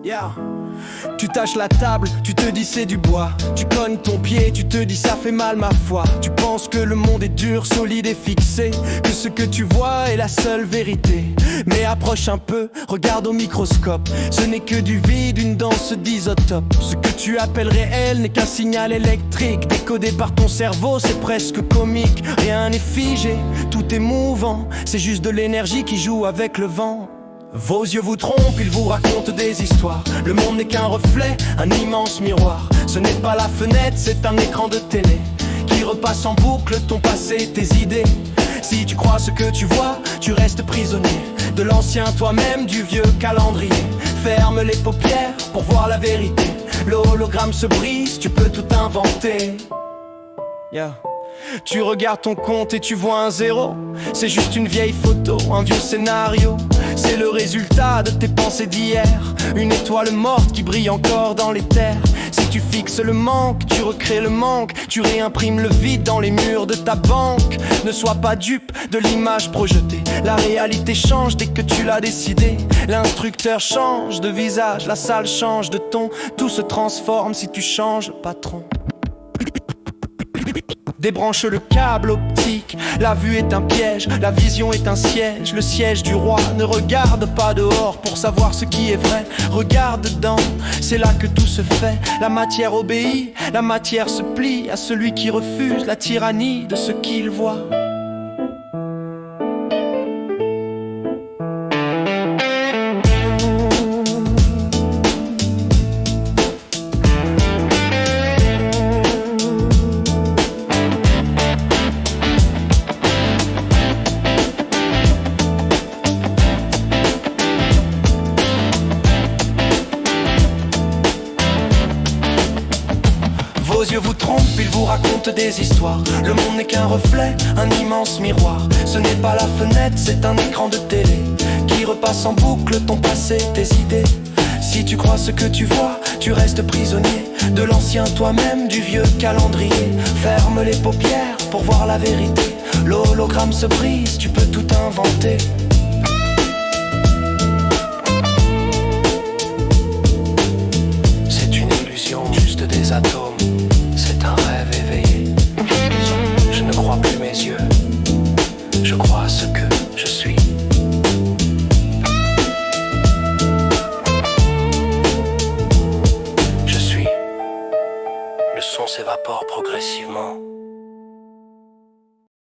Yeah. Tu tâches la table, tu te dis c'est du bois. Tu cognes ton pied, tu te dis ça fait mal ma foi. Tu penses que le monde est dur, solide et fixé, que ce que tu vois est la seule vérité. Mais approche un peu, regarde au microscope. Ce n'est que du vide, une danse d'isotopes. Ce que tu appelles réel n'est qu'un signal électrique décodé par ton cerveau, c'est presque comique. Rien n'est figé, tout est mouvant. C'est juste de l'énergie qui joue avec le vent. Vos yeux vous trompent, ils vous racontent des histoires. Le monde n'est qu'un reflet, un immense miroir. Ce n'est pas la fenêtre, c'est un écran de télé qui repasse en boucle ton passé, tes idées. Si tu crois ce que tu vois, tu restes prisonnier de l'ancien toi-même, du vieux calendrier. Ferme les paupières pour voir la vérité. L'hologramme se brise, tu peux tout inventer. Yeah. Tu regardes ton compte et tu vois un zéro. C'est juste une vieille photo, un vieux scénario. C'est le résultat de tes pensées d'hier. Une étoile morte qui brille encore dans les terres. Si tu fixes le manque, tu recrées le manque. Tu réimprimes le vide dans les murs de ta banque. Ne sois pas dupe de l'image projetée. La réalité change dès que tu l'as décidé. L'instructeur change de visage, la salle change de ton. Tout se transforme si tu changes, patron. Débranche le câble optique, la vue est un piège, la vision est un siège, le siège du roi. Ne regarde pas dehors pour savoir ce qui est vrai, regarde dedans, c'est là que tout se fait. La matière obéit, la matière se plie à celui qui refuse la tyrannie de ce qu'il voit. Vos yeux vous trompent, ils vous racontent des histoires. Le monde n'est qu'un reflet, un immense miroir. Ce n'est pas la fenêtre, c'est un écran de télé qui repasse en boucle ton passé, tes idées. Si tu crois ce que tu vois, tu restes prisonnier de l'ancien toi-même, du vieux calendrier. Ferme les paupières pour voir la vérité. L'hologramme se brise, tu peux tout inventer. C'est une illusion, juste des atomes. C'est un rêve éveillé. Je ne crois plus mes yeux. Je crois à ce que je suis. Je suis. Le son s'évapore progressivement.